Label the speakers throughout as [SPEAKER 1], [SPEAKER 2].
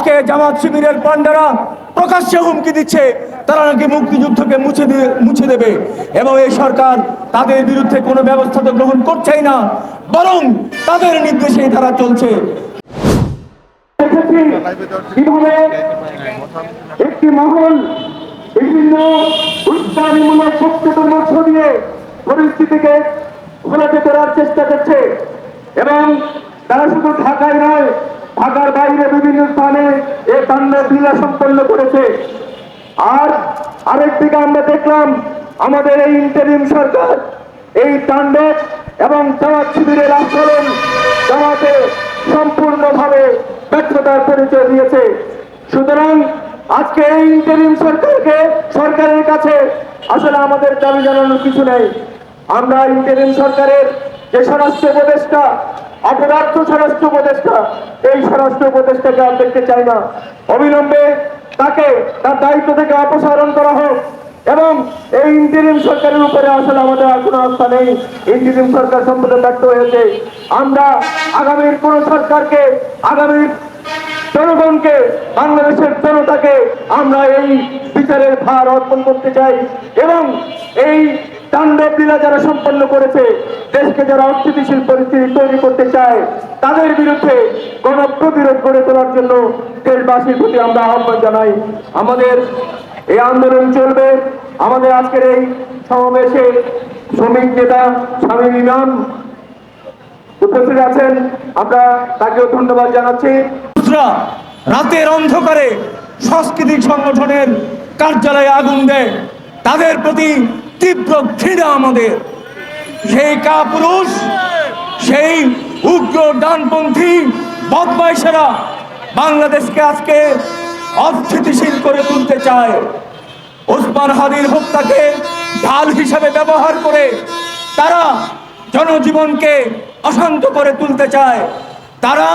[SPEAKER 1] আজকে জামাত শিবিরের পান্ডারা প্রকাশ্যে হুমকি দিচ্ছে তারা নাকি মুক্তিযুদ্ধকে মুছে দেবে এবং এই সরকার তাদের বিরুদ্ধে কোনো ব্যবস্থা তো গ্রহণ করছেই না, বরং তাদের নির্দেশেই তারা চলছে।
[SPEAKER 2] কিভাবে একটি মহল বিভিন্ন উস্কানিমূলক বক্তব্যের মধ্য দিয়ে পরিস্থিতিকে ঘোলাটে করার চেষ্টা করছে এবং তারা শুধু ঢাকায় নয়, ঢাকার বাইরে বিভিন্ন স্থানে এই তাণ্ডব লীলা সম্পন্ন করেছে। আর আরেকদিকে আমরা দেখলাম আমাদের এই ইন্টারিম সরকার এই তাণ্ডব এবং জামাত শিবিরের আন্দোলন জামাতে সম্পূর্ণভাবে ব্যর্থতার পরিচয় দিয়েছে। সুতরাং আজকে এই ইন্টারিম সরকারের কাছে আসলে আমাদের দাবি জানানোর কিছু নেই। আমরা ইন্টারিম সরকারের যে স্বরাষ্ট্র উপদেষ্টা, অপদার্থ স্বরাষ্ট্র উপদেষ্টা, এই স্বরাষ্ট্র উপদেষ্টাকে আর দেখতে চাই না। অবিলম্বে তাকে তার দায়িত্ব থেকে অপসারণ করা হোক এবং এই ইন্টারিম সরকারের উপরে আসলে আমাদের আর কোনো আস্থা নেই। ইন্টারিম সরকার সম্পূর্ণ ব্যর্থ হয়েছে। আমরা আগামীর কোন সরকারকে, আগামীর জনগণকে, বাংলাদেশের জনতাকে আমরা এই বিচারের ভার অর্পণ করতে চাই এবং এই তাণ্ডব লীলা যারা সম্পন্ন করেছে, দেশকে যারা অস্থিতিশীল পরিস্থিতি তৈরি করতে চায়, তাদের বিরুদ্ধে গণপ্রতিরোধ গড়ে তোলার জন্য দেশবাসীর প্রতি আমরা আহ্বান জানাই। আমাদের এই আন্দোলন চলবে। আমাদের আজকের এই সমাবেশে শ্রমিক নেতা শামীম ইমাম উপস্থিত আছেন, আমরা তাকেও ধন্যবাদ জানাচ্ছি।
[SPEAKER 1] রাতের অন্ধকারে সাংস্কৃতিক সংগঠনের কার্যালয়ে আগুন দেয়, তাদের প্রতি তীব্র ঘৃণা আমাদের। সেই কাপুরুষ, সেই উগ্র ডানপন্থী বদমাইশেরা বাংলাদেশকে আজকে অস্থিতিশীল করে তুলতে চায়। ওসমান হাদির হত্যাকে ঢাল হিসাবে ব্যবহার করে তারা জনজীবনকে অশান্ত করে তুলতে চায়। তারা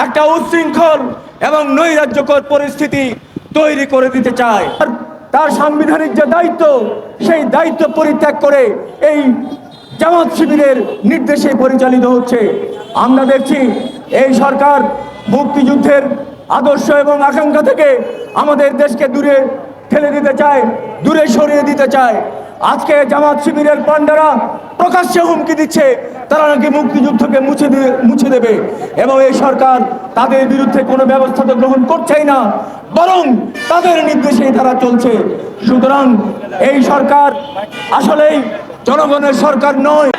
[SPEAKER 1] একটা উচ্ছৃঙ্খল এবং নৈরাজ্যকর পরিস্থিতি তৈরি করে দিতে চায়। তার সাংবিধানিক যে দায়িত্ব, সেই দায়িত্ব পরিত্যাগ করে এই জামাত শিবিরের নির্দেশে পরিচালিত হচ্ছে। আমরা দেখছি এই সরকার মুক্তিযুদ্ধের আদর্শ এবং আকাঙ্ক্ষা থেকে আমাদের দেশকে দূরে ঠেলে দিতে চায়, দূরে সরিয়ে দিতে চায়। আজকে জামাত শিবিরের পান্ডারা প্রকাশ্যে হুমকি দিচ্ছে তারা নাকি মুক্তিযুদ্ধকে মুছে দেবে এবং এই সরকার তাদের বিরুদ্ধে কোনো ব্যবস্থা তো গ্রহণ করছেই না, বরং তাদের নির্দেশেই তারা চলছে। সুতরাং এই সরকার আসলেই জনগণের সরকার নয়।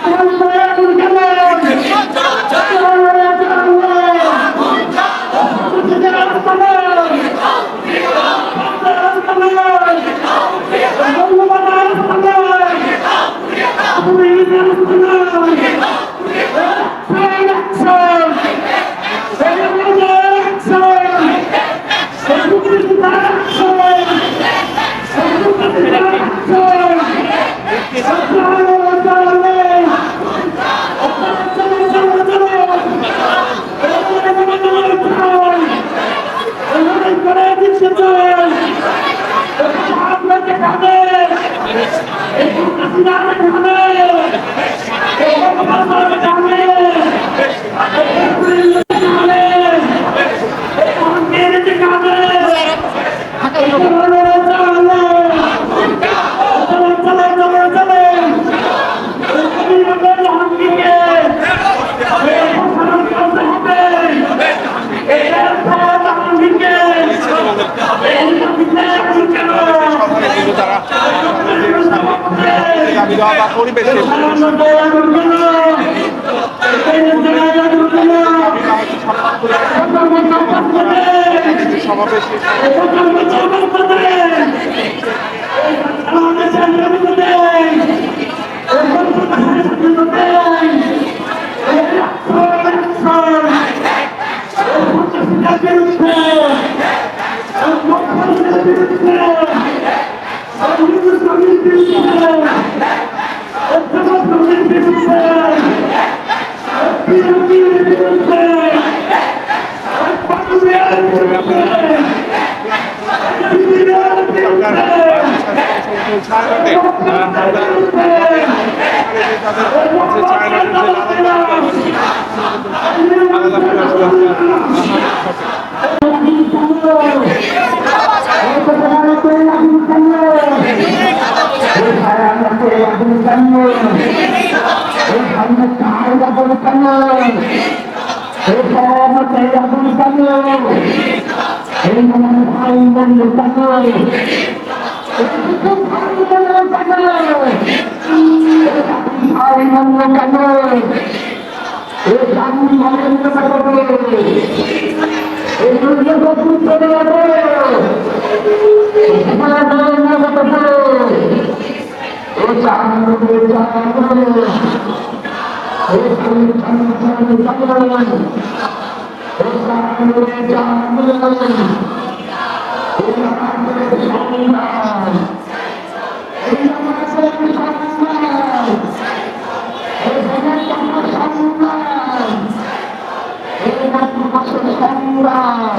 [SPEAKER 2] এই আমার ভাই বন্ধু তাকায় ভাই বন্ধু তাকায় ভাই বন্ধু তাকায় এই জানি বন্ধু তাকায় এই দুর্যোগ চলে যাবে আমার বন্ধু তাকায় এই জানি তাকায় এই জানি তাকায় সংগ্রাম